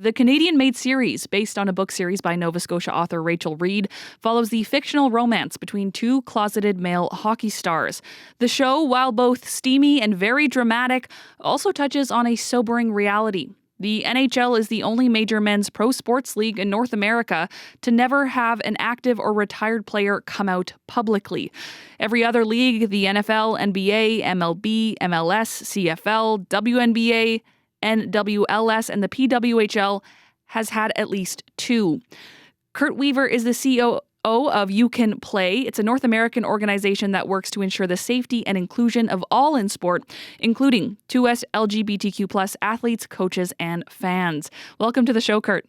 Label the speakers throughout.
Speaker 1: The Canadian-made series, based on a book series by Nova Scotia author Rachel Reed, follows the fictional romance between two closeted male hockey stars. The show, while both steamy and very dramatic, also touches on a sobering reality. The NHL is the only major men's pro sports league in North America to never have an active or retired player come out publicly. Every other league, the NFL, NBA, MLB, MLS, CFL, WNBA, NWLS, and the PWHL has had at least two. Kurt Weaver is the COO of You Can Play. It's a North American organization that works to ensure the safety and inclusion of all in sport, including 2S LGBTQ plus athletes, coaches, and fans. Welcome to the show, Kurt.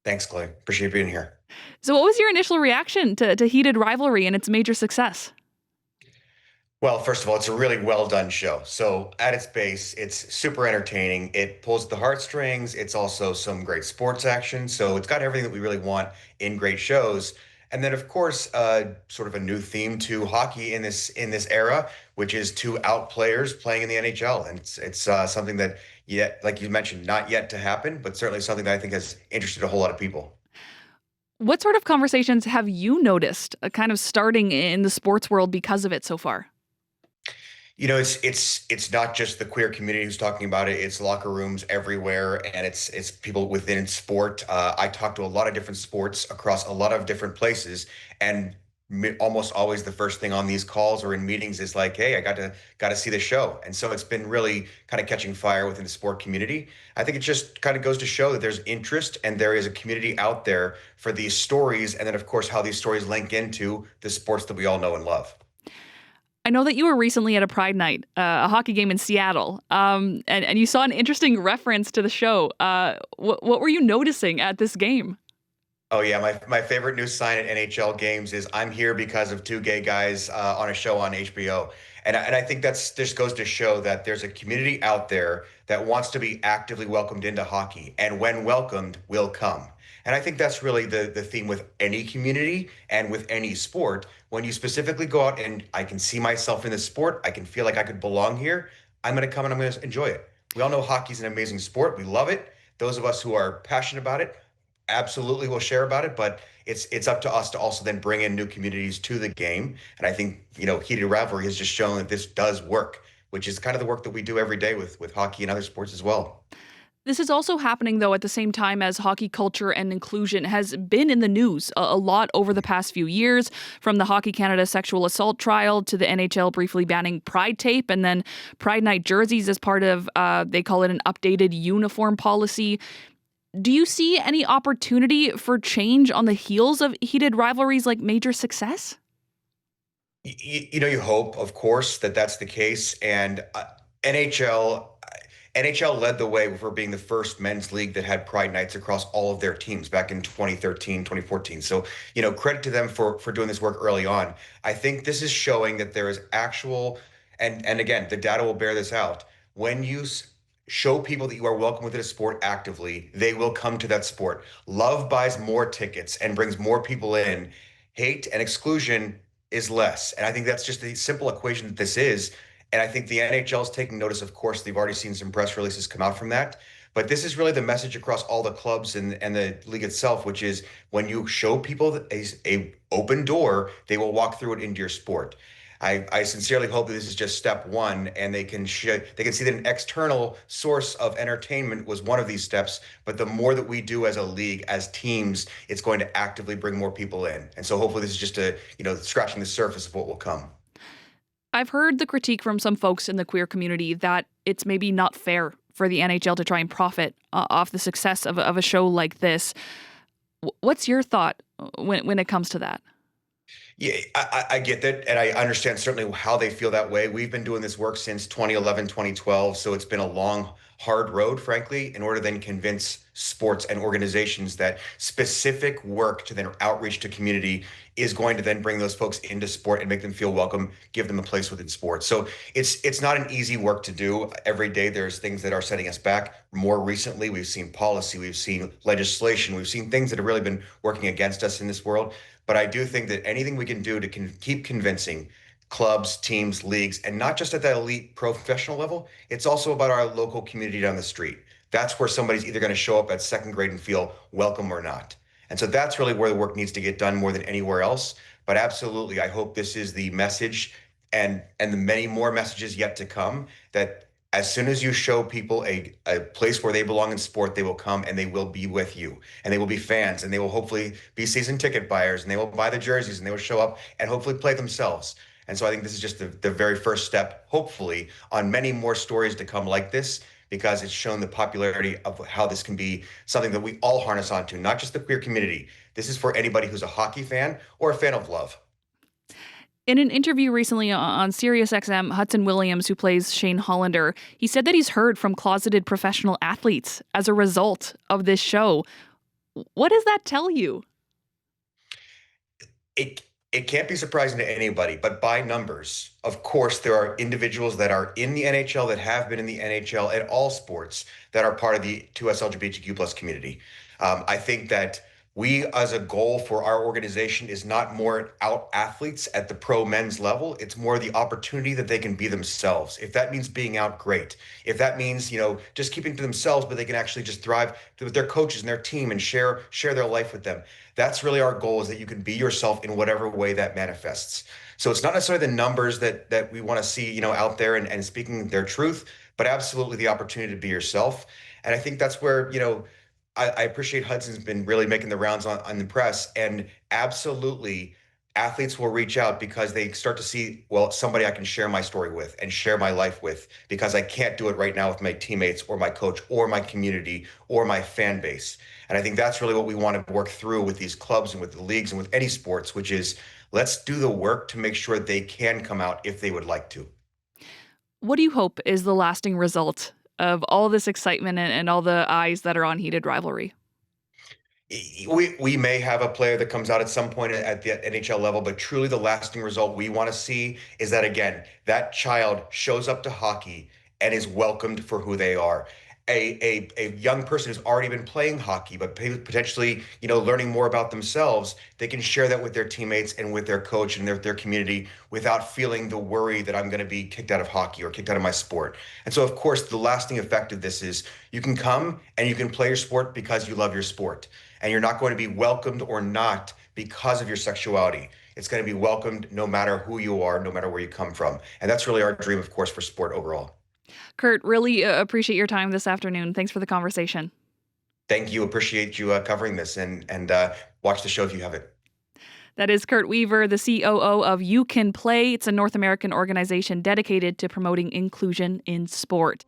Speaker 2: Thanks, Clay. Appreciate being here.
Speaker 1: So what was your initial reaction to Heated Rivalry and its major success?
Speaker 2: Well, first of all, it's a really well done show. So at its base, it's super entertaining. It pulls the heartstrings. It's also some great sports action. So it's got everything that we really want in great shows. And then, of course, sort of a new theme to hockey in this era, which is two out players playing in the NHL. And it's something that, yet, like you mentioned, not yet to happen, but certainly something that I think has interested a whole lot of people.
Speaker 1: What sort of conversations have you noticed kind of starting in the sports world because of it so far?
Speaker 2: You know, it's not just the queer community who's talking about it. It's locker rooms everywhere, and it's people within sport. I talk to a lot of different sports across a lot of different places, and almost always the first thing on these calls or in meetings is like, "Hey, I got to see the show." And so it's been really kind of catching fire within the sport community. I think it just kind of goes to show that there's interest and there is a community out there for these stories, and then of course how these stories link into the sports that we all know and love.
Speaker 1: I know that you were recently at a Pride Night, a hockey game in Seattle, and you saw an interesting reference to the show. What were you noticing at this game?
Speaker 2: Oh yeah, my favorite new sign at NHL games is "I'm here because of two gay guys on a show on HBO," and I think that's just goes to show that there's a community out there that wants to be actively welcomed into hockey, and when welcomed, will come. And I think that's really the theme with any community and with any sport. When you specifically go out and I can see myself in this sport, I can feel like I could belong here. I'm going to come and I'm going to enjoy it. We all know hockey's an amazing sport. We love it. Those of us who are passionate about it absolutely will share about it, but it's up to us to also then bring in new communities to the game. And I think, Heated Rivalry has just shown that this does work, which is kind of the work that we do every day with hockey and other sports as well.
Speaker 1: This is also happening, though, at the same time as hockey culture and inclusion has been in the news a lot over the past few years, from the Hockey Canada sexual assault trial to the NHL briefly banning Pride tape and then Pride Night jerseys as part of, they call it an updated uniform policy. Do you see any opportunity for change on the heels of Heated Rivalry's major success?
Speaker 2: You hope, of course, that that's the case. And NHL NHL led the way for being the first men's league that had Pride Nights across all of their teams back in 2013, 2014. So, credit to them for doing this work early on. I think this is showing that there is actual, and again, the data will bear this out. When you show people that you are welcome within a sport actively, they will come to that sport. Love buys more tickets and brings more people in. Hate and exclusion is less. And I think that's just the simple equation that this is. And I think the NHL is taking notice. Of course, they've already seen some press releases come out from that. But this is really the message across all the clubs and the league itself, which is when you show people that a open door, they will walk through it into your sport. I sincerely hope that this is just step one, and they can see that an external source of entertainment was one of these steps. But the more that we do as a league, as teams, it's going to actively bring more people in. And so hopefully this is just scratching the surface of what will come.
Speaker 1: I've heard the critique from some folks in the queer community that it's maybe not fair for the NHL to try and profit off the success of a show like this. What's your thought when it comes to that?
Speaker 2: Yeah, I get that, and I understand certainly how they feel that way. We've been doing this work since 2011, 2012, so it's been a long, hard road, frankly, in order to then convince sports and organizations that specific work to then outreach to community is going to then bring those folks into sport and make them feel welcome, give them a place within sports. So it's not an easy work to do. Every day there's things that are setting us back. More recently, we've seen policy, we've seen legislation, we've seen things that have really been working against us in this world. But I do think that anything we can do to keep convincing clubs, teams, leagues, and not just at that elite professional level, it's also about our local community down the street. that's where somebody's either going to show up at second grade and feel welcome or not. And so that's really where the work needs to get done more than anywhere else. But absolutely, I hope this is the message and the many more messages yet to come, that as soon as you show people a place where they belong in sport, they will come and they will be with you, and they will be fans, and they will hopefully be season ticket buyers, and they will buy the jerseys, and they will show up and hopefully play themselves. And so I think this is just the very first step, hopefully, on many more stories to come like this, because it's shown the popularity of how this can be something that we all harness onto, not just the queer community. This is for anybody who's a hockey fan or a fan of love.
Speaker 1: In an interview recently on SiriusXM, Hudson Williams, who plays Shane Hollander, he said that he's heard from closeted professional athletes as a result of this show. What does that tell you?
Speaker 2: It can't be surprising to anybody, but by numbers, of course, there are individuals that are in the NHL, that have been in the NHL at all sports, that are part of the 2S LGBTQ plus community. I think that we, as a goal for our organization, is not more out athletes at the pro men's level. It's more the opportunity that they can be themselves. If that means being out, great. If that means, just keeping to themselves, but they can actually just thrive with their coaches and their team and share their life with them. That's really our goal, is that you can be yourself in whatever way that manifests. So it's not necessarily the numbers that we want to see, out there and speaking their truth, but absolutely the opportunity to be yourself. And I think that's where, I appreciate Hudson's been really making the rounds on the press, and absolutely athletes will reach out because they start to see, well, somebody I can share my story with and share my life with, because I can't do it right now with my teammates or my coach or my community or my fan base. And I think that's really what we want to work through with these clubs and with the leagues and with any sports, which is, let's do the work to make sure they can come out if they would like to.
Speaker 1: What do you hope is the lasting result of all this excitement and all the eyes that are on Heated Rivalry?
Speaker 2: We may have a player that comes out at some point at the NHL level, but truly the lasting result we want to see is that, again, that child shows up to hockey and is welcomed for who they are. A young person who's already been playing hockey, but potentially, learning more about themselves, they can share that with their teammates and with their coach and their community, without feeling the worry that I'm going to be kicked out of hockey or kicked out of my sport. And so, of course, the lasting effect of this is you can come and you can play your sport because you love your sport. And you're not going to be welcomed or not because of your sexuality. It's going to be welcomed no matter who you are, no matter where you come from. And that's really our dream, of course, for sport overall.
Speaker 1: Kurt, really appreciate your time this afternoon. Thanks for the conversation.
Speaker 2: Thank you. Appreciate you covering this, and watch the show if you have it.
Speaker 1: That is Kurt Weaver, the COO of You Can Play. It's a North American organization dedicated to promoting inclusion in sport.